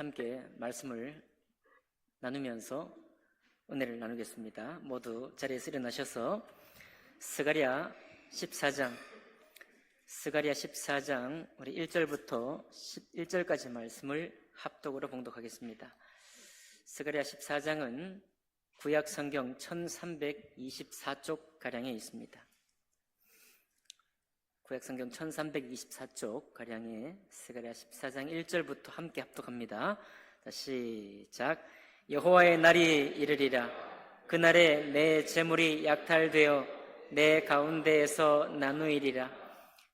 함께 말씀을 나누면서 은혜를 나누겠습니다. 모두 자리에서 일어나셔서 스가랴 14장 우리 1절부터 11절까지 말씀을 합독으로 봉독하겠습니다. 스가랴 14장은 구약 성경 1324쪽 가량에 있습니다. 구약 성경 1324쪽 가량에 스가랴 14장 1절부터 함께 합독합니다. 시작. 여호와의 날이 이르리라. 그날에 내 재물이 약탈되어 내 가운데에서 나누이리라.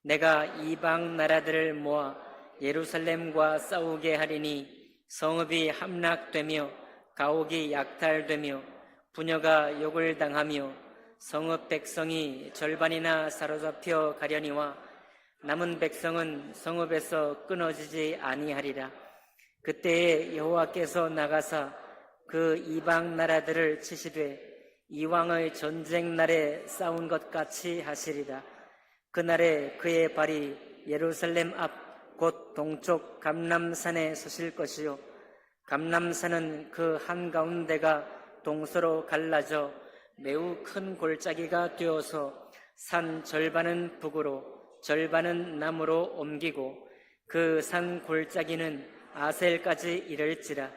내가 이방 나라들을 모아 예루살렘과 싸우게 하리니 성읍이 함락되며 가옥이 약탈되며 부녀가 욕을 당하며 성읍 백성이 절반이나 사로잡혀 가려니와 남은 백성은 성읍에서 끊어지지 아니하리라. 그때에 여호와께서 나가사 그 이방 나라들을 치시되 이왕의 전쟁 날에 싸운 것 같이 하시리라. 그날에 그의 발이 예루살렘 앞 곧 동쪽 감람산에 서실 것이요 감람산은 그 한가운데가 동서로 갈라져 매우 큰 골짜기가 되어서 산 절반은 북으로 절반은 남으로 옮기고 그 산 골짜기는 아셀까지 이를지라.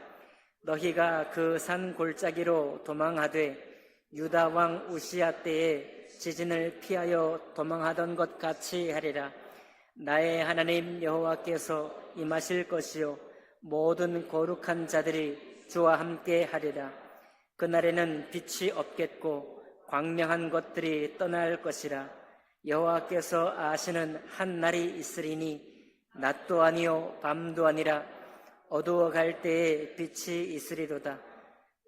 너희가 그 산 골짜기로 도망하되 유다 왕 우시야 때에 지진을 피하여 도망하던 것 같이 하리라. 나의 하나님 여호와께서 임하실 것이요 모든 거룩한 자들이 주와 함께 하리라. 그날에는 빛이 없겠고 광명한 것들이 떠날 것이라. 여호와께서 아시는 한 날이 있으리니 낮도 아니요 밤도 아니라 어두워갈 때에 빛이 있으리로다.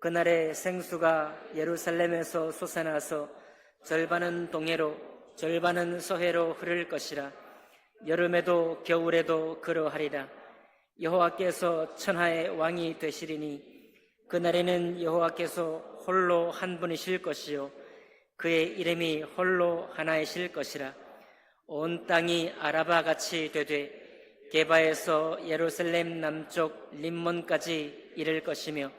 그날에 생수가 예루살렘에서 솟아나서 절반은 동해로 절반은 서해로 흐를 것이라. 여름에도 겨울에도 그러하리라. 여호와께서 천하의 왕이 되시리니 그날에는 여호와께서 홀로 한 분이실 것이요 그의 이름이 홀로 하나이실 것이라. 온 땅이 아라바같이 되되 게바에서 예루살렘 남쪽 림몬까지 이를 것이며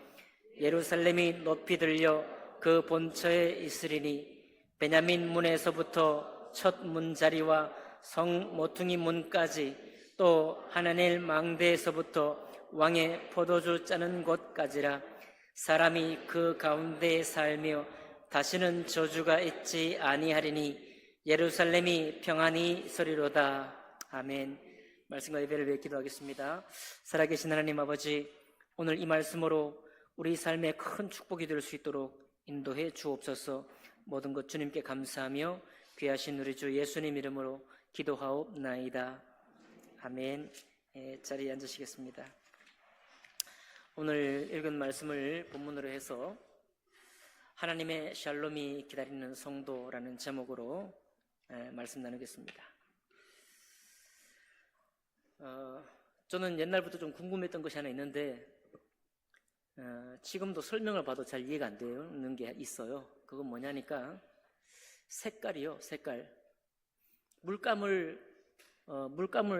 예루살렘이 높이 들려 그 본처에 있으리니 베냐민 문에서부터 첫 문자리와 성 모퉁이 문까지 또 하나넬 망대에서부터 왕의 포도주 짜는 곳까지라. 사람이 그 가운데에 살며 다시는 저주가 있지 아니하리니 예루살렘이 평안히 서리로다. 아멘. 말씀과 예배를 위해 기도하겠습니다. 살아계신 하나님 아버지, 오늘 이 말씀으로 우리 삶에 큰 축복이 될 수 있도록 인도해 주옵소서. 모든 것 주님께 감사하며 귀하신 우리 주 예수님 이름으로 기도하옵나이다. 아멘. 자리에 앉으시겠습니다. 오늘 읽은 말씀을 본문으로 해서 하나님의 샬롬이 기다리는 성도라는 제목으로 말씀 나누겠습니다. 저는 옛날부터 좀 궁금했던 것이 하나 있는데 지금도 설명을 봐도 잘 이해가 안 되는 게 있어요. 그건 뭐냐니까 색깔이요. 색깔. 물감을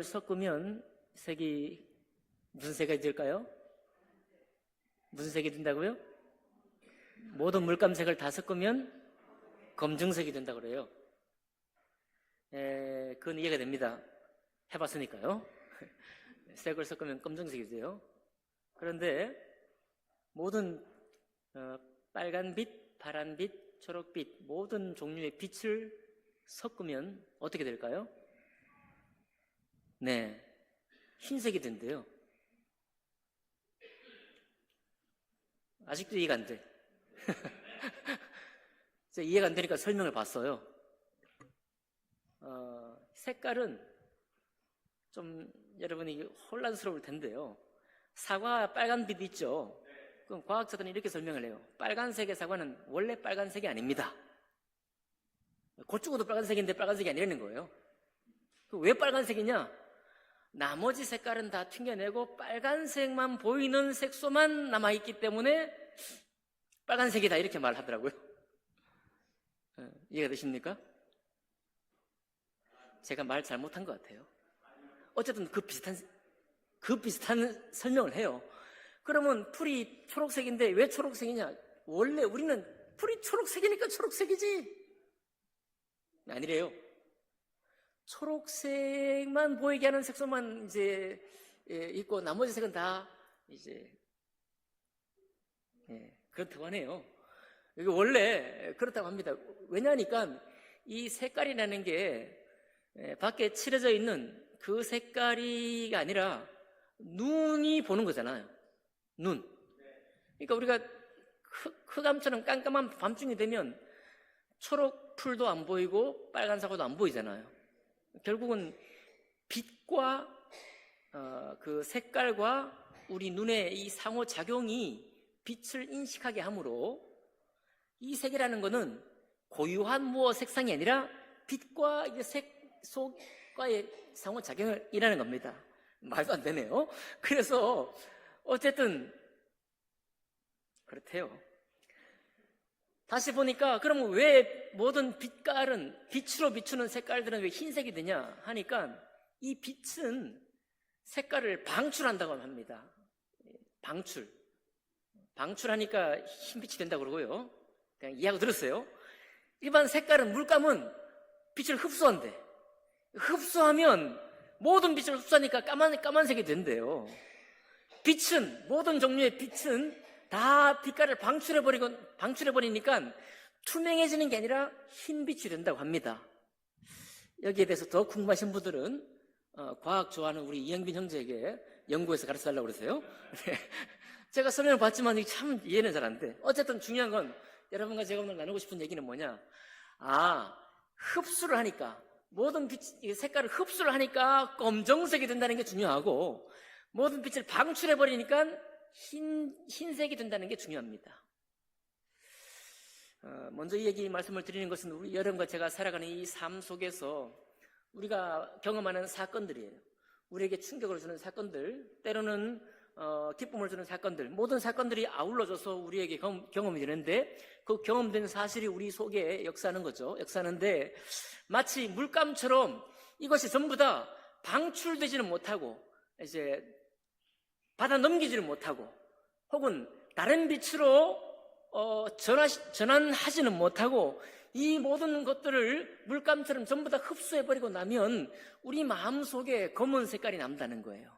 섞으면 색이 무슨 색이 될까요? 무슨 색이 된다고요? 모든 물감색을 다 섞으면 검정색이 된다고 그래요. 그건 이해가 됩니다. 해봤으니까요. 색을 섞으면 검정색이 돼요. 그런데 모든 빨간빛, 파란빛, 초록빛 모든 종류의 빛을 섞으면 어떻게 될까요? 네, 흰색이 된대요. 아직도 이해가 안 돼. 이해가 안 되니까 설명을 봤어요. 색깔은 좀 여러분이 혼란스러울 텐데요. 사과 빨간빛 있죠? 그럼 과학자들은 이렇게 설명을 해요. 빨간색의 사과는 원래 빨간색이 아닙니다. 곧 죽어도 빨간색인데 빨간색이 아니라는 거예요. 왜 빨간색이냐? 나머지 색깔은 다 튕겨내고 빨간색만 보이는 색소만 남아있기 때문에 빨간색이다 이렇게 말하더라고요. 이해가 되십니까? 제가 말 잘못한 것 같아요. 어쨌든 그 비슷한 설명을 해요. 그러면 풀이 초록색인데 왜 초록색이냐? 원래 우리는 풀이 초록색이니까 초록색이지. 아니래요. 초록색만 보이게 하는 색소만 이제 있고 나머지 색은 다 이제 그렇다고 하네요. 이게 원래 그렇다고 합니다. 왜냐하니까 이 색깔이라는 게 밖에 칠해져 있는 그 색깔이 아니라 눈이 보는 거잖아요. 눈. 그러니까 우리가 흑암처럼 깜깜한 밤중이 되면 초록 풀도 안 보이고 빨간 사과도 안 보이잖아요. 결국은 빛과 그 색깔과 우리 눈의 이 상호작용이 빛을 인식하게 하므로 이 색이라는 것은 고유한 무엇 색상이 아니라 빛과 이제 색 속과의 상호작용을 일하는 겁니다. 말도 안 되네요. 그래서 어쨌든 그렇대요. 다시 보니까 그러면 왜 모든 빛깔은 빛으로 비추는 색깔들은 왜 흰색이 되냐 하니까 이 빛은 색깔을 방출한다고 합니다. 방출하니까 흰빛이 된다고 그러고요. 그냥 이해하고 들었어요. 일반 색깔은 물감은 빛을 흡수한대. 흡수하면 모든 빛을 흡수하니까 까만색이 된대요. 모든 종류의 빛은 다 빛깔을 방출해버리니까 투명해지는 게 아니라 흰빛이 된다고 합니다. 여기에 대해서 더 궁금하신 분들은 과학 좋아하는 우리 이영빈 형제에게 연구해서 가르쳐달라고 그러세요. 제가 설명을 봤지만 참 이해는 잘 안 돼. 어쨌든 중요한 건 여러분과 제가 오늘 나누고 싶은 얘기는 뭐냐. 흡수를 하니까 모든 색깔을 흡수를 하니까 검정색이 된다는 게 중요하고 모든 빛을 방출해버리니까 흰색이 된다는 게 중요합니다. 먼저 이 얘기 말씀을 드리는 것은 우리 여러분과 제가 살아가는 이 삶 속에서 우리가 경험하는 사건들이에요. 우리에게 충격을 주는 사건들, 때로는 기쁨을 주는 사건들, 모든 사건들이 아울러져서 우리에게 경험이 되는데 그 경험된 사실이 우리 속에 역사하는 거죠. 역사하는데 마치 물감처럼 이것이 전부 다 방출되지는 못하고 이제 받아 넘기지를 못하고 혹은 다른 빛으로 전환하지는 못하고 이 모든 것들을 물감처럼 전부 다 흡수해버리고 나면 우리 마음속에 검은 색깔이 남다는 거예요.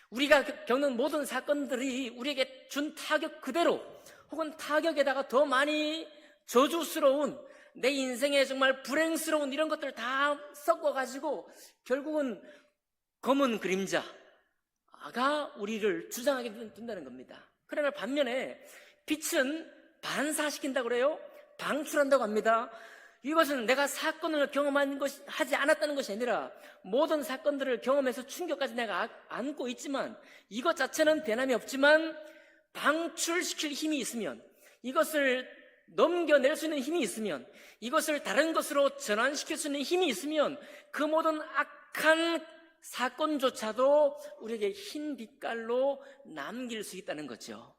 우리가 겪는 모든 사건들이 우리에게 준 타격 그대로 혹은 타격에다가 더 많이 저주스러운 내 인생에 정말 불행스러운 이런 것들을 다 섞어가지고 결국은 검은 그림자가 우리를 주장하게 된다는 겁니다. 그러나 반면에 빛은 반사시킨다고 그래요. 방출한다고 합니다. 이것은 내가 사건을 하지 않았다는 것이 아니라 모든 사건들을 경험해서 충격까지 내가 안고 있지만 이것 자체는 변함이 없지만 방출시킬 힘이 있으면 이것을 넘겨낼 수 있는 힘이 있으면 이것을 다른 것으로 전환시킬 수 있는 힘이 있으면 그 모든 악한 사건조차도 우리에게 흰 빛깔로 남길 수 있다는 거죠.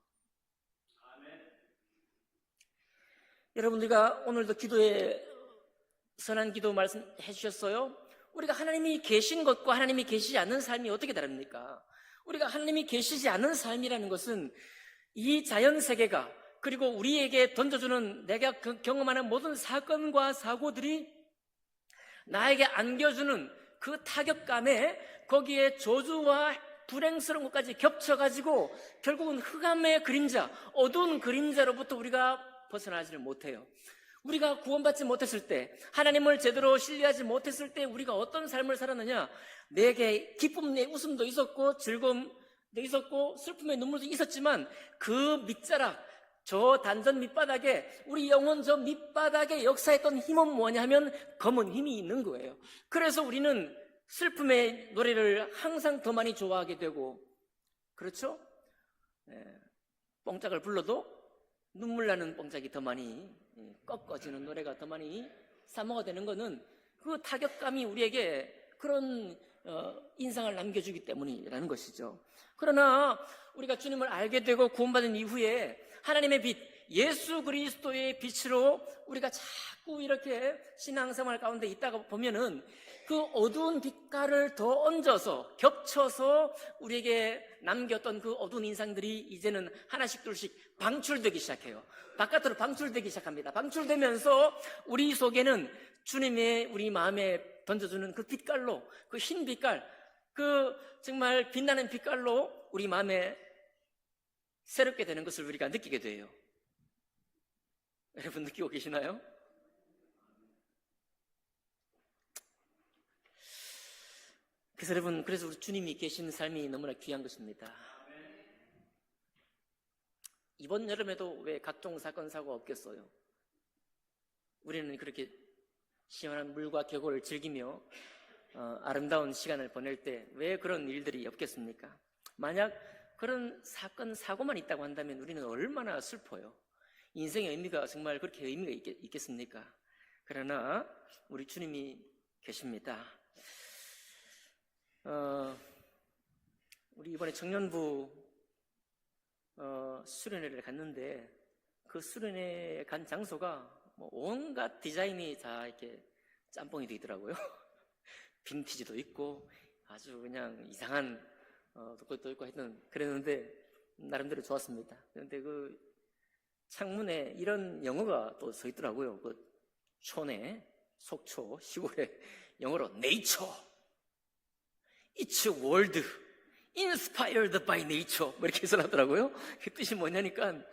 여러분, 우리가 오늘도 기도에 선한 기도 말씀해 주셨어요. 우리가 하나님이 계신 것과 하나님이 계시지 않는 삶이 어떻게 다릅니까? 우리가 하나님이 계시지 않는 삶이라는 것은 이 자연세계가 그리고 우리에게 던져주는 내가 경험하는 모든 사건과 사고들이 나에게 안겨주는 그 타격감에 거기에 저주와 불행스러운 것까지 겹쳐가지고 결국은 흑암의 그림자, 어두운 그림자로부터 우리가 벗어나지를 못해요. 우리가 구원받지 못했을 때, 하나님을 제대로 신뢰하지 못했을 때 우리가 어떤 삶을 살았느냐? 내게 기쁨의 웃음도 있었고 즐거움도 있었고 슬픔의 눈물도 있었지만 그 밑자락, 저 단전 밑바닥에 우리 영혼 저 밑바닥에 역사했던 힘은 뭐냐 하면 검은 힘이 있는 거예요. 그래서 우리는 슬픔의 노래를 항상 더 많이 좋아하게 되고, 그렇죠? 뽕짝을 불러도 눈물 나는 뽕짝이 더 많이 꺾어지는 노래가 더 많이 사모가 되는 것은 그 타격감이 우리에게 그런 인상을 남겨주기 때문이라는 것이죠. 그러나 우리가 주님을 알게 되고 구원받은 이후에 하나님의 빛, 예수 그리스도의 빛으로 우리가 자꾸 이렇게 신앙생활 가운데 있다가 보면은 그 어두운 빛깔을 더 얹어서 겹쳐서 우리에게 남겼던 그 어두운 인상들이 이제는 하나씩 둘씩 방출되기 시작해요. 바깥으로 방출되기 시작합니다. 방출되면서 우리 속에는 주님의 우리 마음에 던져주는 그 빛깔로, 그 흰 빛깔, 그 정말 빛나는 빛깔로 우리 마음에 새롭게 되는 것을 우리가 느끼게 돼요. 여러분 느끼고 계시나요? 그래서 여러분, 그래서 우리 주님이 계신 삶이 너무나 귀한 것입니다. 이번 여름에도 왜 각종 사건 사고가 없겠어요? 우리는 그렇게 시원한 물과 계곡을 즐기며 아름다운 시간을 보낼 때 왜 그런 일들이 없겠습니까? 만약 그런 사건 사고만 있다고 한다면 우리는 얼마나 슬퍼요. 인생의 의미가 정말 그렇게 의미가 있겠습니까? 그러나 우리 주님이 계십니다. 우리 이번에 청년부 수련회를 갔는데 그 수련회 간 장소가 뭐 온갖 디자인이 다 이렇게 짬뽕이 되어 있더라고요. 빈티지도 있고 아주 그냥 이상한 것도 있고 하여튼 그랬는데 나름대로 좋았습니다. 그런데 그 창문에 이런 영어가 또 써 있더라고요. 그 촌에, 속초, 시골에 영어로 Nature, It's World Inspired by Nature 뭐 이렇게 써놨더라고요. 그 뜻이 뭐냐니까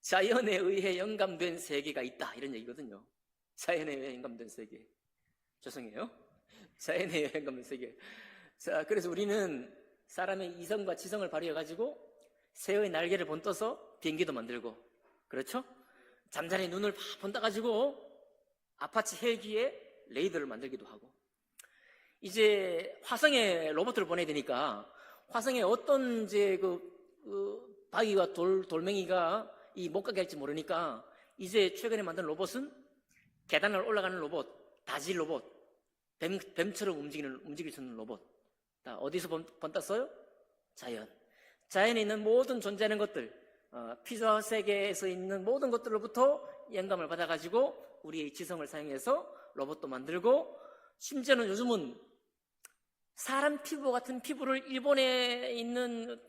자연에 의해 영감된 세계가 있다 이런 얘기거든요. 자연에 의해 영감된 세계. 죄송해요. 자연에 의해 영감된 세계. 자, 그래서 우리는 사람의 이성과 지성을 발휘해가지고 새의 날개를 번떠서 비행기도 만들고, 그렇죠? 잠자리 눈을 번떠가지고 아파치 헬기에 레이더를 만들기도 하고, 이제 화성에 로봇을 보내야 되니까 화성에 어떤 이제 바위와 돌멩이가 못 가게 할지 모르니까 이제 최근에 만든 로봇은 계단을 올라가는 로봇, 다지 로봇, 뱀처럼 움직일 수 있는 로봇. 다 어디서 번떴어요? 자연에 있는 모든 존재하는 것들, 피조화 세계에서 있는 모든 것들로부터 영감을 받아가지고 우리의 지성을 사용해서 로봇도 만들고, 심지어는 요즘은 사람 피부 같은 피부를 일본에 있는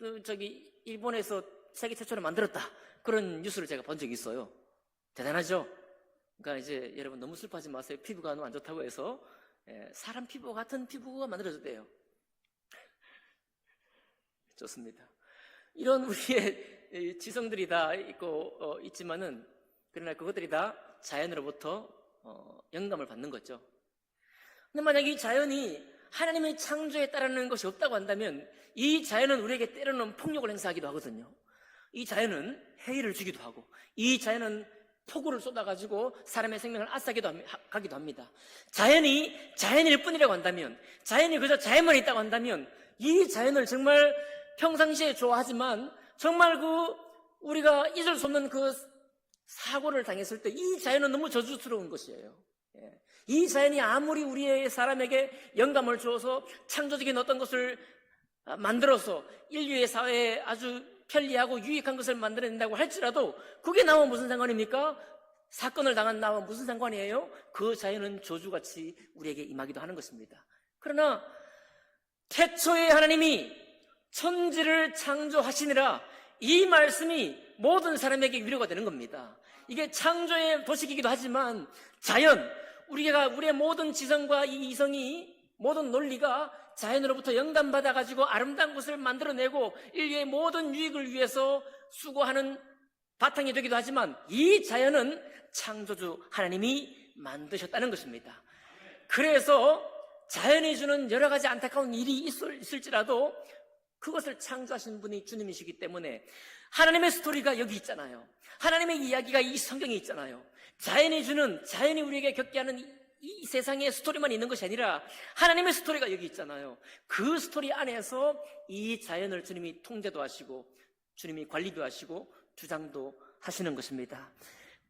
일본에서 세계 최초로 만들었다, 그런 뉴스를 제가 본 적이 있어요. 대단하죠? 그러니까 이제 여러분 너무 슬퍼하지 마세요. 피부가 너무 안 좋다고 해서 사람 피부 같은 피부가 만들어졌대요. 좋습니다. 이런 우리의 지성들이 다 있지만은 그러나 그것들이 다 자연으로부터 영감을 받는 거죠. 근데 만약 이 자연이 하나님의 창조에 따르는 것이 없다고 한다면 이 자연은 우리에게 때로는 폭력을 행사하기도 하거든요. 이 자연은 해일을 주기도 하고, 이 자연은 폭우를 쏟아가지고 사람의 생명을 앗아가기도 합니다. 자연이 자연일 뿐이라고 한다면, 자연이 그저 자연만 있다고 한다면 이 자연을 정말 평상시에 좋아하지만 정말 우리가 잊을 수 없는 그 사고를 당했을 때 이 자연은 너무 저주스러운 것이에요. 이 자연이 아무리 우리의 사람에게 영감을 주어서 창조적인 어떤 것을 만들어서 인류의 사회에 아주 편리하고 유익한 것을 만들어낸다고 할지라도 그게 나와 무슨 상관입니까? 사건을 당한 나와 무슨 상관이에요? 그 자연은 저주같이 우리에게 임하기도 하는 것입니다. 그러나 태초에 하나님이 천지를 창조하시니라, 이 말씀이 모든 사람에게 위로가 되는 겁니다. 이게 창조의 도식이기도 하지만 자연, 우리의 모든 지성과 이 이성이, 모든 논리가 자연으로부터 영감받아가지고 아름다운 것을 만들어내고 인류의 모든 유익을 위해서 수고하는 바탕이 되기도 하지만 이 자연은 창조주 하나님이 만드셨다는 것입니다. 그래서 자연이 주는 여러 가지 안타까운 일이 있을지라도 그것을 창조하신 분이 주님이시기 때문에 하나님의 스토리가 여기 있잖아요. 하나님의 이야기가 이 성경에 있잖아요. 자연이 우리에게 겪게 하는 이 세상의 스토리만 있는 것이 아니라 하나님의 스토리가 여기 있잖아요. 그 스토리 안에서 이 자연을 주님이 통제도 하시고 주님이 관리도 하시고 주장도 하시는 것입니다.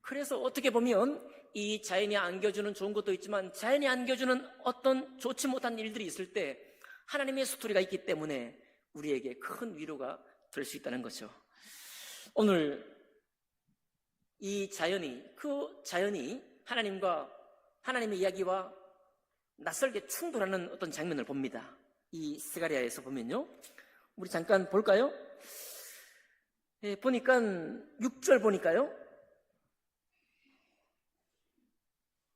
그래서 어떻게 보면 이 자연이 안겨주는 좋은 것도 있지만 자연이 안겨주는 어떤 좋지 못한 일들이 있을 때 하나님의 스토리가 있기 때문에 우리에게 큰 위로가 될 수 있다는 거죠. 오늘 그 자연이 하나님의 이야기와 낯설게 충돌하는 어떤 장면을 봅니다. 이 스가랴에서 보면요. 우리 잠깐 볼까요? 보니까 6절 보니까요.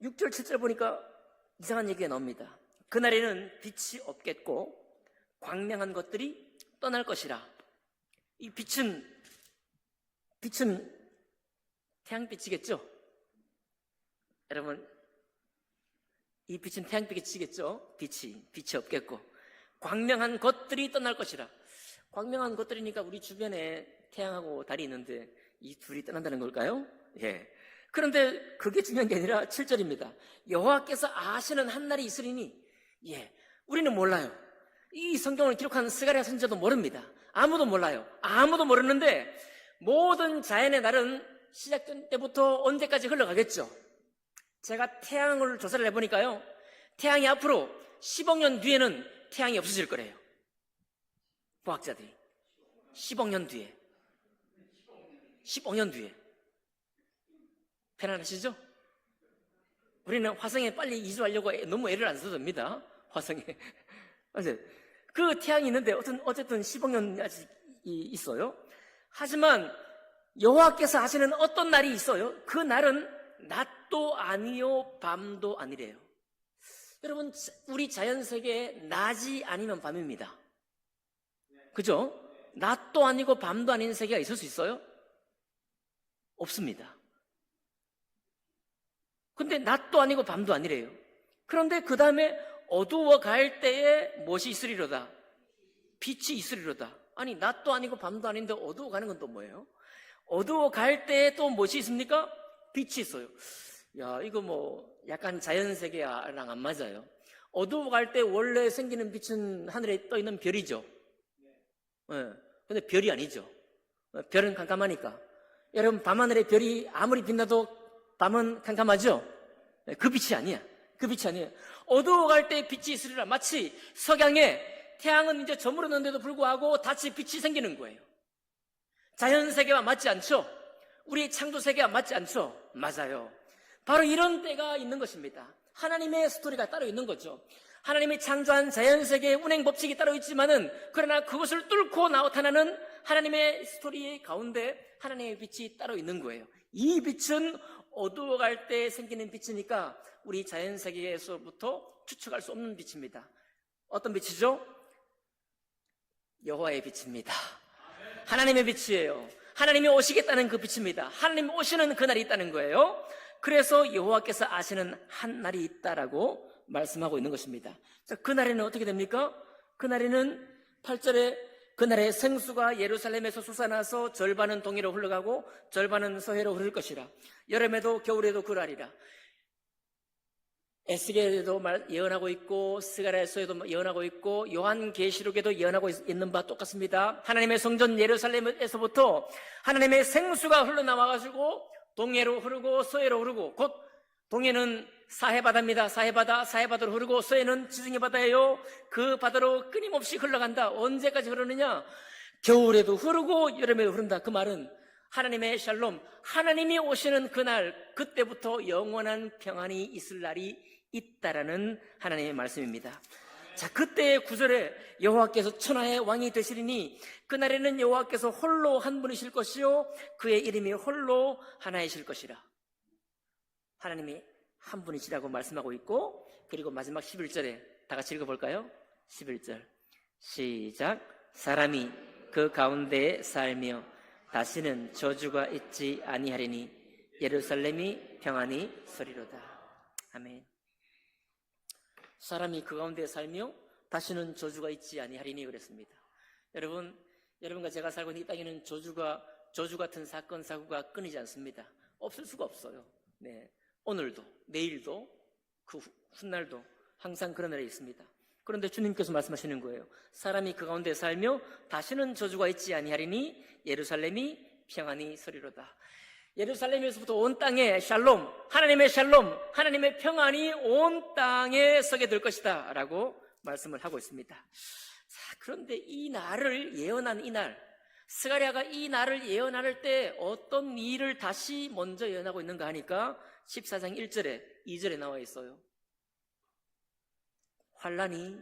6절, 7절 보니까 이상한 얘기가 나옵니다. 그날에는 빛이 없겠고 광명한 것들이 떠날 것이라. 이 빛은 태양빛이겠죠? 여러분, 이 빛은 태양빛이겠죠? 빛이 없겠고 광명한 것들이 떠날 것이라. 광명한 것들이니까 우리 주변에 태양하고 달이 있는데 이 둘이 떠난다는 걸까요? 예. 그런데 그게 중요한 게 아니라 7절입니다. 여호와께서 아시는 한 날이 있으리니, 예, 우리는 몰라요. 이 성경을 기록한 스가랴 선지자도 모릅니다. 아무도 몰라요. 아무도 모르는데 모든 자연의 날은 시작된 때부터 언제까지 흘러가겠죠. 제가 태양을 조사를 해보니까요, 태양이 앞으로 10억 년 뒤에는 태양이 없어질 거래요. 과학자들이 10억 년 뒤에 편안하시죠? 우리는 화성에 빨리 이주하려고 너무 애를 안 써도 됩니다. 화성에. 그 태양이 있는데 어쨌든 10억 년 아직 있어요. 하지만 여호와께서 하시는 어떤 날이 있어요. 그 날은 낮도 아니요 밤도 아니래요. 여러분, 우리 자연세계에 낮이 아니면 밤입니다. 그죠? 낮도 아니고 밤도 아닌 세계가 있을 수 있어요? 없습니다. 근데 낮도 아니고 밤도 아니래요. 그런데 그 다음에 어두워 갈 때에 무엇이 있으리로다? 빛이 있으리로다. 아니, 낮도 아니고 밤도 아닌데 어두워 가는 건 또 뭐예요? 어두워 갈 때에 또 무엇이 있습니까? 빛이 있어요. 야, 이거 뭐 약간 자연세계랑 안 맞아요. 어두워 갈 때 원래 생기는 빛은 하늘에 떠 있는 별이죠. 예. 근데 별이 아니죠. 별은 캄캄하니까. 여러분, 밤하늘에 별이 아무리 빛나도 밤은 캄캄하죠? 그 빛이 아니야. 그 빛이 아니에요. 어두워 갈 때 빛이 있으리라. 마치 석양에 태양은 이제 저물었는데도 불구하고 다시 빛이 생기는 거예요. 자연세계와 맞지 않죠? 우리 창조세계와 맞지 않죠? 맞아요. 바로 이런 때가 있는 것입니다. 하나님의 스토리가 따로 있는 거죠. 하나님이 창조한 자연세계의 운행 법칙이 따로 있지만은, 그러나 그것을 뚫고 나타나는 하나님의 스토리 가운데 하나님의 빛이 따로 있는 거예요. 이 빛은 어두워갈 때 생기는 빛이니까 우리 자연세계에서부터 추측할 수 없는 빛입니다. 어떤 빛이죠? 여호와의 빛입니다. 하나님의 빛이에요. 하나님이 오시겠다는 그 빛입니다. 하나님이 오시는 그날이 있다는 거예요. 그래서 여호와께서 아시는 한 날이 있다라고 말씀하고 있는 것입니다. 자, 그날에는 어떻게 됩니까? 그날에는 8절에 그날에 생수가 예루살렘에서 솟아나서 절반은 동해로 흘러가고 절반은 서해로 흐를 것이라. 여름에도 겨울에도 그러하리라. 에스겔에도 예언하고 있고 스가랴서에도 예언하고 있고 요한계시록에도 예언하고 있는 바와 똑같습니다. 하나님의 성전 예루살렘에서부터 하나님의 생수가 흘러나와가지고 동해로 흐르고 서해로 흐르고, 곧 동해는 사해바다입니다. 사해바다로 흐르고 서해는 지중해 바다예요. 그 바다로 끊임없이 흘러간다. 언제까지 흐르느냐? 겨울에도 흐르고 여름에도 흐른다. 그 말은 하나님의 샬롬, 하나님이 오시는 그날, 그때부터 영원한 평안이 있을 날이 있다라는 하나님의 말씀입니다. 자, 그때의 9절에 여호와께서 천하의 왕이 되시리니 그날에는 여호와께서 홀로 한 분이실 것이요 그의 이름이 홀로 하나이실 것이라. 하나님이 한 분이시라고 말씀하고 있고, 그리고 마지막 11절에 다 같이 읽어볼까요? 11절 시작. 사람이 그 가운데에 살며 다시는 저주가 있지 아니하리니 예루살렘이 평안히 서리로다. 아멘. 사람이 그 가운데 살며 다시는 저주가 있지 아니하리니 그랬습니다. 여러분과 제가 살고 있는 이 땅에는 저주 같은 사건 사고가 끊이지 않습니다. 없을 수가 없어요. 네, 오늘도 내일도 그 훗날도 항상 그런 날이 있습니다. 그런데 주님께서 말씀하시는 거예요. 사람이 그 가운데 살며 다시는 저주가 있지 아니하리니 예루살렘이 평안히 서리로다. 예루살렘에서부터 온 땅에 샬롬, 하나님의 평안이 온 땅에 서게 될 것이다 라고 말씀을 하고 있습니다. 자, 그런데 이 날을 예언한 이날, 스가랴가 이 날을 예언할 때 어떤 일을 다시 먼저 예언하고 있는가 하니까 14장 1절에 2절에 나와 있어요. 환난이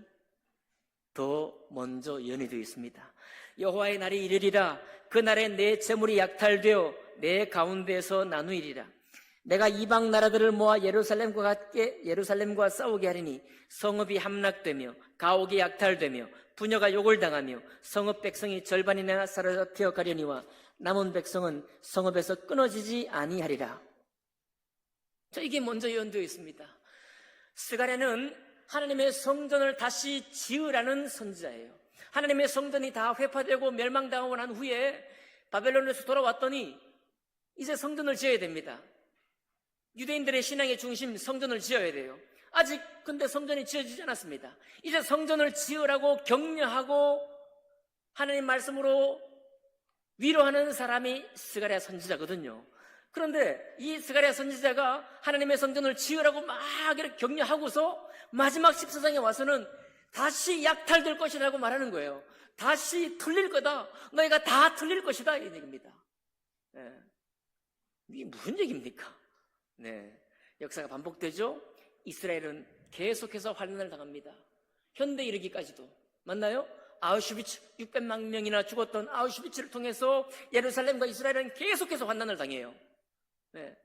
더 먼저 연이되어 있습니다. 여호와의 날이 이르리라. 그 날에 내 재물이 약탈되어 내 가운데서 나누이리라. 내가 이방 나라들을 모아 예루살렘과 싸우게 하리니 성읍이 함락되며 가옥이 약탈되며 부녀가 욕을 당하며 성읍 백성이 절반이나 사로잡혀 가려니와 남은 백성은 성읍에서 끊어지지 아니하리라. 자, 이게 먼저 예언되어 있습니다. 스가랴는 하나님의 성전을 다시 지으라는 선지자예요. 하나님의 성전이 다 회파되고 멸망당하고 난 후에 바벨론에서 돌아왔더니 이제 성전을 지어야 됩니다. 유대인들의 신앙의 중심 성전을 지어야 돼요. 아직 근데 성전이 지어지지 않았습니다. 이제 성전을 지으라고 격려하고 하나님 말씀으로 위로하는 사람이 스가랴 선지자거든요. 그런데 이 스가랴 선지자가 하나님의 성전을 지으라고 막 이렇게 격려하고서 마지막 14장에 와서는 다시 약탈될 것이라고 말하는 거예요. 다시 틀릴 거다. 너희가 다 틀릴 것이다. 이 얘기입니다. 네. 이게 무슨 얘기입니까? 네. 역사가 반복되죠? 이스라엘은 계속해서 환난을 당합니다. 현대 이르기까지도. 맞나요? 아우슈비츠 600만 명이나 죽었던 아우슈비츠를 통해서 예루살렘과 이스라엘은 계속해서 환난을 당해요. 네.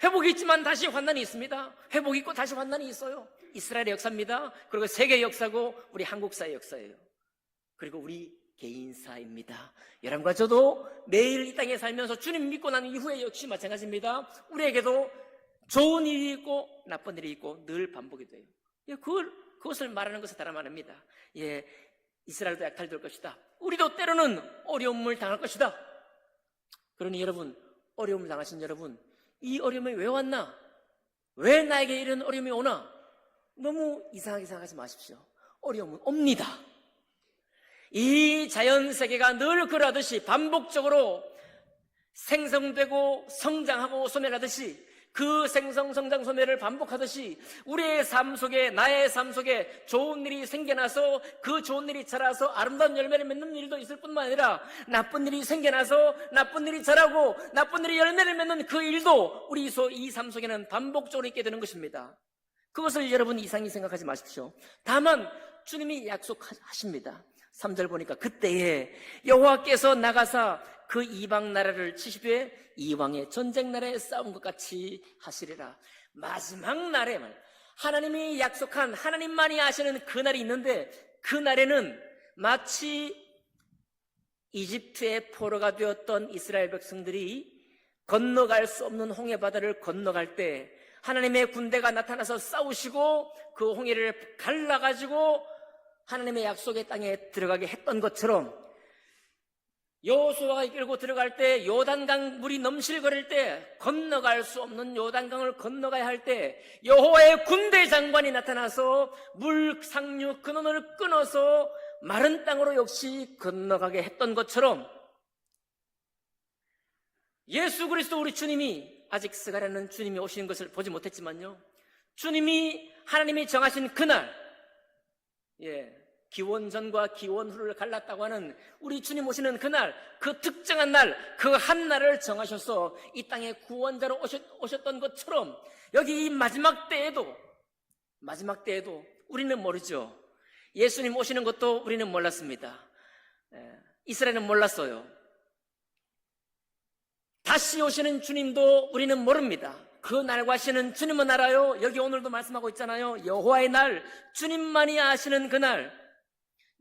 회복이 있지만 다시 환난이 있습니다. 회복이 있고 다시 환난이 있어요. 이스라엘의 역사입니다. 그리고 세계의 역사고 우리 한국사의 역사예요. 그리고 우리 개인사입니다. 여러분과 저도 매일 이 땅에 살면서 주님 믿고 난 이후에 역시 마찬가지입니다. 우리에게도 좋은 일이 있고 나쁜 일이 있고 늘 반복이 돼요. 그것을 말하는 것을 다름 아닙니다. 예, 이스라엘도 약탈될 것이다. 우리도 때로는 어려움을 당할 것이다. 그러니 여러분, 어려움을 당하신 여러분, 이 어려움이 왜 왔나? 왜 나에게 이런 어려움이 오나? 너무 이상하게 생각하지 마십시오. 어려움은 옵니다. 이 자연세계가 늘 그러하듯이 반복적으로 생성되고 성장하고 소멸하듯이 그 생성, 성장, 소멸을 반복하듯이 우리의 삶 속에, 나의 삶 속에 좋은 일이 생겨나서 그 좋은 일이 자라서 아름다운 열매를 맺는 일도 있을 뿐만 아니라 나쁜 일이 생겨나서 나쁜 일이 자라고 나쁜 일이 열매를 맺는 그 일도 우리 이 삶 속에는 반복적으로 있게 되는 것입니다. 그것을 여러분 이상히 생각하지 마십시오. 다만 주님이 약속하십니다. 3절 보니까 그때에 여호와께서 나가사 그 이방 나라를 치시되 이왕의 전쟁 나라에 싸운 것 같이 하시리라. 마지막 날에 하나님이 약속한, 하나님만이 아시는 그날이 있는데 그 날에는 마치 이집트의 포로가 되었던 이스라엘 백성들이 건너갈 수 없는 홍해바다를 건너갈 때 하나님의 군대가 나타나서 싸우시고 그 홍해를 갈라가지고 하나님의 약속의 땅에 들어가게 했던 것처럼 여호수아가 이끌고 들어갈 때 요단강 물이 넘실거릴 때 건너갈 수 없는 요단강을 건너가야 할 때 여호와의 군대 장관이 나타나서 물 상류 근원을 끊어서 마른 땅으로 역시 건너가게 했던 것처럼 예수 그리스도 우리 주님이 아직 스가랴는 주님이 오시는 것을 보지 못했지만요, 주님이 하나님이 정하신 그날, 기원전과 기원후를 갈랐다고 하는 우리 주님 오시는 그날, 그 특정한 날, 그 한 날을 정하셔서 이 땅에 구원자로 오셨던 것처럼 여기 이 마지막 때에도 우리는 모르죠. 예수님 오시는 것도 우리는 몰랐습니다. 이스라엘은 몰랐어요. 다시 오시는 주님도 우리는 모릅니다. 그 날과 하시는 주님은 알아요. 여기 오늘도 말씀하고 있잖아요. 여호와의 날, 주님만이 아시는 그날,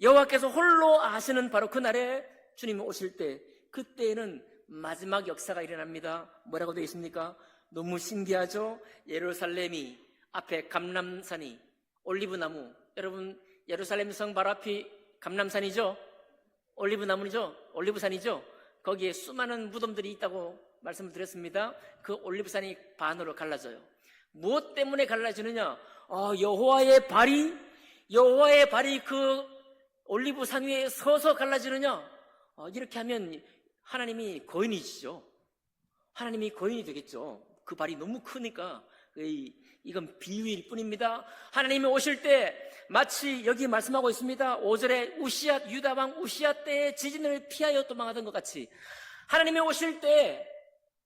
여호와께서 홀로 아시는 바로 그날에 주님이 오실 때, 그때에는 마지막 역사가 일어납니다. 뭐라고 되어 있습니까? 너무 신기하죠? 예루살렘이 앞에 감람산이, 올리브나무, 여러분 예루살렘 성 바로 앞이 감람산이죠? 올리브나무죠? 올리브산이죠? 거기에 수많은 무덤들이 있다고 말씀을 드렸습니다. 그 올리브산이 반으로 갈라져요. 무엇 때문에 갈라지느냐? 여호와의 발이 그 올리브산 위에 서서 갈라지느냐? 이렇게 하면 하나님이 거인이시죠. 하나님이 거인이 되겠죠. 그 발이 너무 크니까 이건 비유일 뿐입니다. 하나님이 오실 때 마치 여기 말씀하고 있습니다. 5절에 유다왕 우시야 때의 지진을 피하여 도망하던 것 같이 하나님이 오실 때,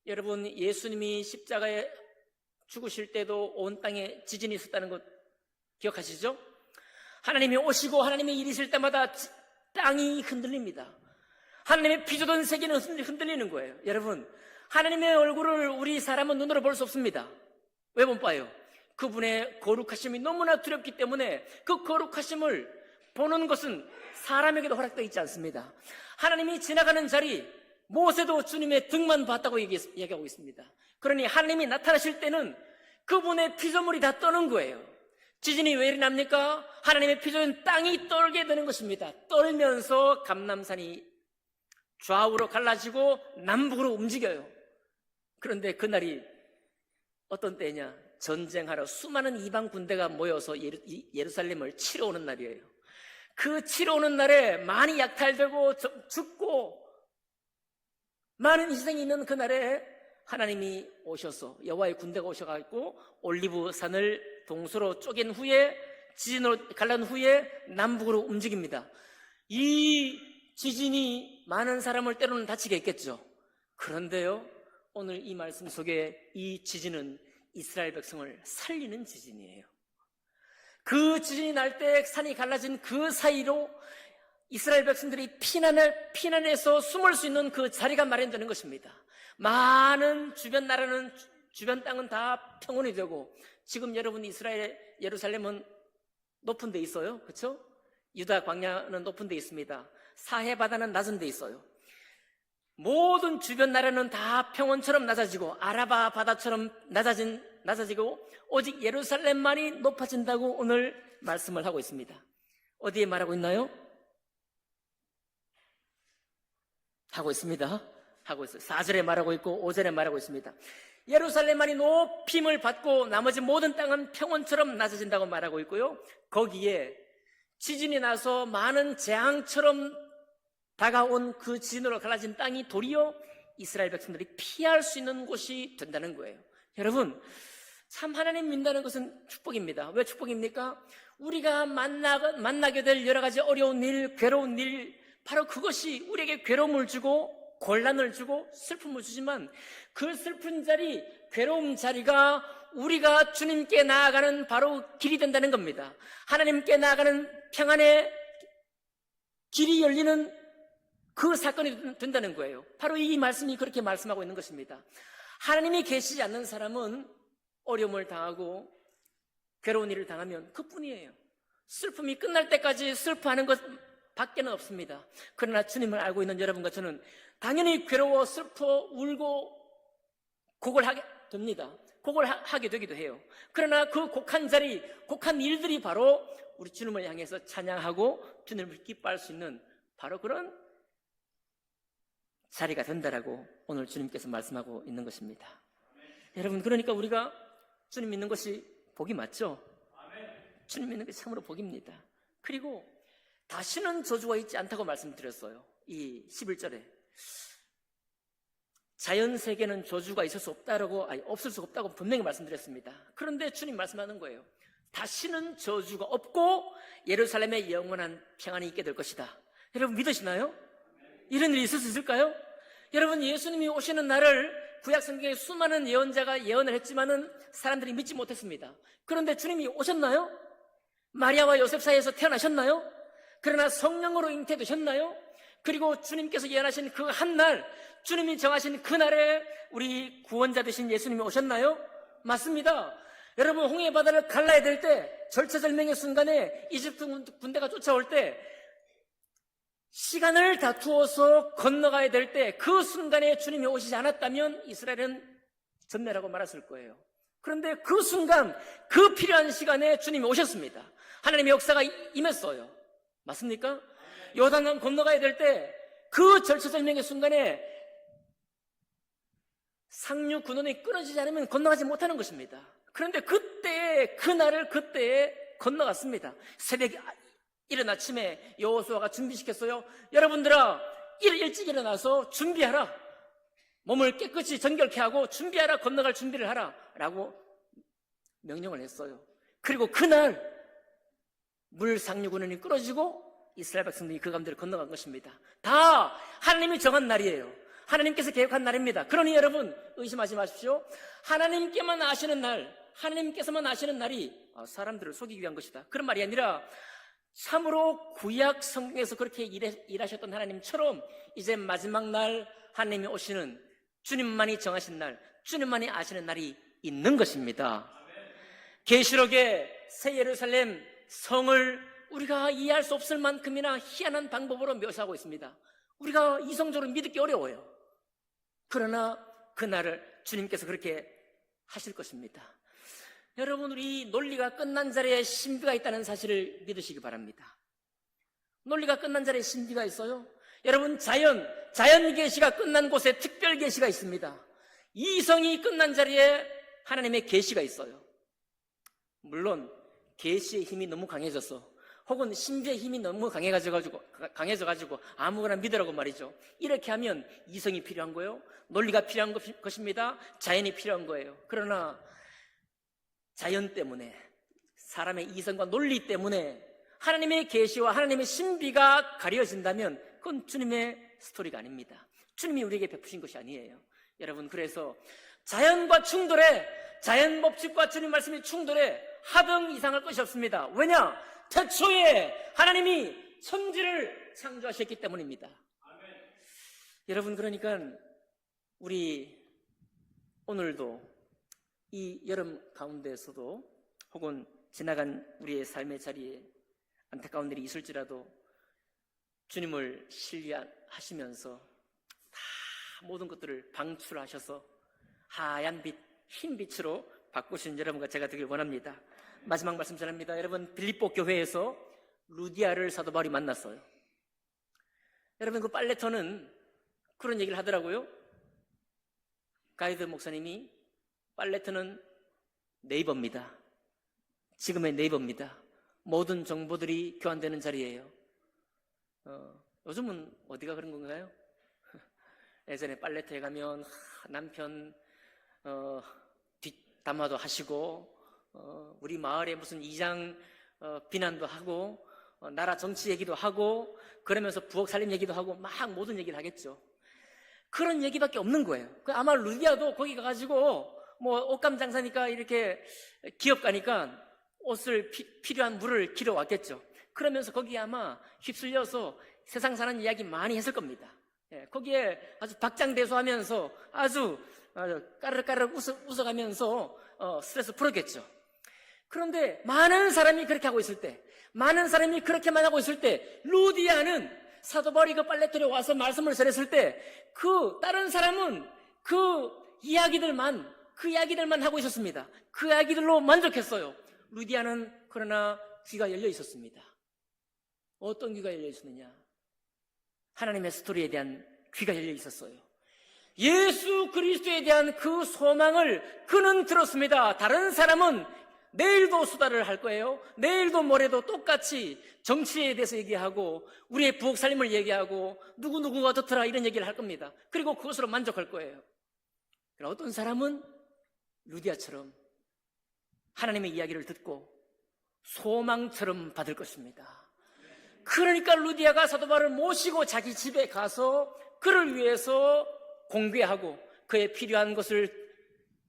여러분 예수님이 십자가에 죽으실 때도 온 땅에 지진이 있었다는 것 기억하시죠? 하나님이 오시고 하나님이 일이실 때마다 땅이 흔들립니다. 하나님의 피조된 세계는 흔들리는 거예요. 여러분, 하나님의 얼굴을 우리 사람은 눈으로 볼 수 없습니다. 왜 못 봐요? 그분의 거룩하심이 너무나 두렵기 때문에 그 거룩하심을 보는 것은 사람에게도 허락되어 있지 않습니다. 하나님이 지나가는 자리, 모세도 주님의 등만 봤다고 얘기하고 있습니다. 그러니 하나님이 나타나실 때는 그분의 피조물이 다 떠는 거예요. 지진이 왜 일어납니까? 하나님의 피조된 땅이 떨게 되는 것입니다. 떨면서 감람산이 좌우로 갈라지고 남북으로 움직여요. 그런데 그날이 어떤 때냐? 전쟁하러 수많은 이방 군대가 모여서 예루살렘을 치러 오는 날이에요. 그 치러 오는 날에 많이 약탈되고 죽고 많은 희생이 있는 그날에 하나님이 오셔서 여호와의 군대가 오셔가지고 올리브산을 동서로 쪼갠 후에 지진으로 갈란 후에 남북으로 움직입니다. 이 지진이 많은 사람을 때로는 다치게 했겠죠. 그런데요, 오늘 이 말씀 속에 이 지진은 이스라엘 백성을 살리는 지진이에요. 그 지진이 날 때 산이 갈라진 그 사이로 이스라엘 백성들이 피난해서 숨을 수 있는 그 자리가 마련되는 것입니다. 많은 주변 나라는, 주변 땅은 다 평온이 되고, 지금 여러분 이스라엘 예루살렘은 높은 데 있어요. 그렇죠? 유다 광야는 높은 데 있습니다. 사해 바다는 낮은 데 있어요. 모든 주변 나라는 다 평원처럼 낮아지고 아라바 바다처럼 낮아지고 오직 예루살렘만이 높아진다고 오늘 말씀을 하고 있습니다. 어디에 말하고 있나요? 하고 있습니다. 하고 있어요. 4절에 말하고 있고 5절에 말하고 있습니다. 예루살렘만이 높임을 받고 나머지 모든 땅은 평원처럼 낮아진다고 말하고 있고요. 거기에 지진이 나서 많은 재앙처럼 다가온 그 지진으로 갈라진 땅이 도리어 이스라엘 백성들이 피할 수 있는 곳이 된다는 거예요. 여러분, 참 하나님 믿는다는 것은 축복입니다. 왜 축복입니까? 우리가 만나게 될 여러 가지 어려운 일, 괴로운 일, 바로 그것이 우리에게 괴로움을 주고 곤란을 주고 슬픔을 주지만 그 슬픈 자리, 괴로움 자리가 우리가 주님께 나아가는 바로 길이 된다는 겁니다. 하나님께 나아가는 평안의 길이 열리는 그 사건이 된다는 거예요. 바로 이 말씀이 그렇게 말씀하고 있는 것입니다. 하나님이 계시지 않는 사람은 어려움을 당하고 괴로운 일을 당하면 그뿐이에요. 슬픔이 끝날 때까지 슬퍼하는 것 밖에는 없습니다. 그러나 주님을 알고 있는 여러분과 저는 당연히 괴로워 슬퍼 울고 곡을 하게 됩니다. 곡을 하게 되기도 해요. 그러나 그 곡한 자리, 곡한 일들이 바로 우리 주님을 향해서 찬양하고 주님을 기뻐할 수 있는 바로 그런 자리가 된다라고 오늘 주님께서 말씀하고 있는 것입니다. 여러분, 그러니까 우리가 주님 믿는 것이 복이 맞죠? 주님 믿는 것이 참으로 복입니다. 그리고 다시는 저주가 있지 않다고 말씀드렸어요. 이 11절에 자연 세계는 저주가 있을 수 없다라고, 없을 수 없다고 분명히 말씀드렸습니다. 그런데 주님 말씀하는 거예요. 다시는 저주가 없고 예루살렘에 영원한 평안이 있게 될 것이다. 여러분 믿으시나요? 이런 일이 있을 수 있을까요? 여러분, 예수님이 오시는 날을 구약성경에 수많은 예언자가 예언을 했지만은 사람들이 믿지 못했습니다. 그런데 주님이 오셨나요? 마리아와 요셉 사이에서 태어나셨나요? 그러나 성령으로 잉태되셨나요? 그리고 주님께서 예언하신 그 한 날, 주님이 정하신 그 날에 우리 구원자 되신 예수님이 오셨나요? 맞습니다. 여러분, 홍해 바다를 갈라야 될 때, 절체절명의 순간에 이집트 군대가 쫓아올 때 시간을 다투어서 건너가야 될 때 그 순간에 주님이 오시지 않았다면 이스라엘은 전멸하고 말았을 거예요. 그런데 그 순간, 그 필요한 시간에 주님이 오셨습니다. 하나님의 역사가 임했어요. 맞습니까? 요단강 건너가야 될 때 그 절체절명의 순간에 상류 군원이 끊어지지 않으면 건너가지 못하는 것입니다. 그런데 그때, 그날을 그때에 건너갔습니다. 새벽 이른 아침에 여호수아가 준비시켰어요. 여러분들아, 일찍 일어나서 준비하라. 몸을 깨끗이 정결케 하고 준비하라. 건너갈 준비를 하라 라고 명령을 했어요. 그리고 그날 물 상류 군원이 끊어지고 이스라엘 백성들이 그 가운데를 건너간 것입니다. 다 하나님이 정한 날이에요. 하나님께서 계획한 날입니다. 그러니 여러분, 의심하지 마십시오. 하나님께만 아시는 날, 하나님께서만 아시는 날이 사람들을 속이기 위한 것이다, 그런 말이 아니라 참으로 구약 성경에서 그렇게 일하셨던 하나님처럼 이제 마지막 날 하나님이 오시는, 주님만이 정하신 날, 주님만이 아시는 날이 있는 것입니다. 계시록의 새 예루살렘 성을 우리가 이해할 수 없을 만큼이나 희한한 방법으로 묘사하고 있습니다. 우리가 이성적으로 믿기 어려워요. 그러나 그날을 주님께서 그렇게 하실 것입니다. 여러분, 우리 논리가 끝난 자리에 신비가 있다는 사실을 믿으시기 바랍니다. 논리가 끝난 자리에 신비가 있어요. 여러분, 자연 계시가 끝난 곳에 특별 계시가 있습니다. 이성이 끝난 자리에 하나님의 계시가 있어요. 물론 계시의 힘이 너무 강해져서, 혹은 신비의 힘이 너무 강해져가지고 아무거나 믿으라고 말이죠. 이렇게 하면 이성이 필요한 거예요. 논리가 필요한 것입니다. 자연이 필요한 거예요. 그러나 자연 때문에, 사람의 이성과 논리 때문에 하나님의 계시와 하나님의 신비가 가려진다면 그건 주님의 스토리가 아닙니다. 주님이 우리에게 베푸신 것이 아니에요. 여러분, 그래서 자연과 충돌해, 자연 법칙과 주님 말씀이 충돌해 하등 이상할 것이 없습니다. 왜냐? 태초에 하나님이 천지를 창조하셨기 때문입니다. 아멘. 여러분, 그러니까 우리 오늘도 이 여름 가운데에서도, 혹은 지나간 우리의 삶의 자리에 안타까운 일이 있을지라도 주님을 신뢰하시면서 다 모든 것들을 방출하셔서 하얀 빛, 흰 빛으로 바꾸신 여러분과 제가 되길 원합니다. 마지막 말씀 전합니다. 여러분, 빌립보 교회에서 루디아를 사도 바울이 만났어요. 여러분, 그 빨래터는 그런 얘기를 하더라고요. 가이드 목사님이, 빨래터는 네이버입니다. 지금의 네이버입니다. 모든 정보들이 교환되는 자리예요. 요즘은 어디가 그런 건가요? 예전에 빨래터에 가면 남편 뒷담화도 하시고, 우리 마을에 무슨 이장 비난도 하고, 나라 정치 얘기도 하고, 그러면서 부엌 살림 얘기도 하고, 막 모든 얘기를 하겠죠. 그런 얘기밖에 없는 거예요. 아마 루디아도 거기 가가지고 뭐 옷감 장사니까 이렇게 기업 가니까 옷을 필요한 물을 길어 왔겠죠. 그러면서 거기에 아마 휩쓸려서 세상 사는 이야기 많이 했을 겁니다. 거기에 아주 박장대소하면서 아주 까르르까르 웃어가면서 스트레스 풀었겠죠. 그런데 많은 사람이 그렇게 하고 있을 때, 많은 사람이 그렇게만 하고 있을 때, 루디아는 사도 바울이 그 빨래터에 와서 말씀을 전했을 때 그 다른 사람은 그 이야기들만 하고 있었습니다. 그 이야기들로 만족했어요. 루디아는 그러나 귀가 열려 있었습니다. 어떤 귀가 열려 있었느냐? 하나님의 스토리에 대한 귀가 열려 있었어요. 예수 그리스도에 대한 그 소망을 그는 들었습니다. 다른 사람은 내일도 수다를 할 거예요. 내일도 모레도 똑같이 정치에 대해서 얘기하고 우리의 부엌 살림을 얘기하고 누구누구가 어떻더라 이런 얘기를 할 겁니다. 그리고 그것으로 만족할 거예요. 그러나 어떤 사람은 루디아처럼 하나님의 이야기를 듣고 소망처럼 받을 것입니다. 그러니까 루디아가 사도 바울을 모시고 자기 집에 가서 그를 위해서 공개하고 그에 필요한 것을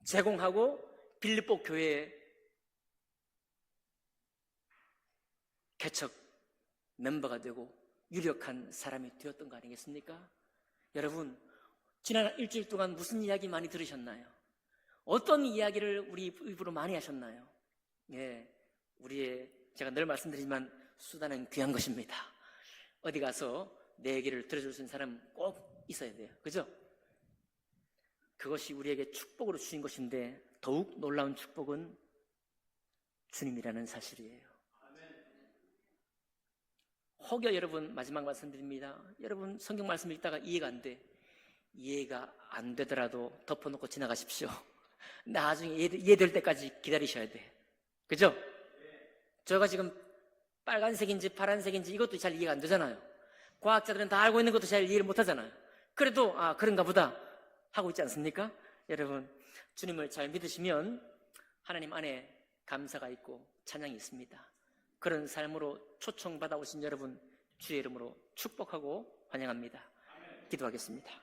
제공하고 빌립보 교회에 개척 멤버가 되고 유력한 사람이 되었던 거 아니겠습니까? 여러분, 지난 일주일 동안 무슨 이야기 많이 들으셨나요? 어떤 이야기를 우리 입으로 많이 하셨나요? 제가 늘 말씀드리지만 수다는 귀한 것입니다. 어디 가서 내 얘기를 들어줄 수 있는 사람 꼭 있어야 돼요. 그죠? 그것이 우리에게 축복으로 주신 것인데 더욱 놀라운 축복은 주님이라는 사실이에요. 혹여 여러분, 마지막 말씀드립니다. 여러분, 성경 말씀 읽다가 이해가 안 돼. 이해가 안 되더라도 덮어놓고 지나가십시오. 나중에 이해될 때까지 기다리셔야 돼. 그죠? 저가 지금 빨간색인지 파란색인지 이것도 잘 이해가 안 되잖아요. 과학자들은 다 알고 있는 것도 잘 이해를 못 하잖아요. 그래도 그런가 보다 하고 있지 않습니까? 여러분, 주님을 잘 믿으시면 하나님 안에 감사가 있고 찬양이 있습니다. 그런 삶으로 초청받아 오신 여러분, 주의 이름으로 축복하고 환영합니다. 기도하겠습니다.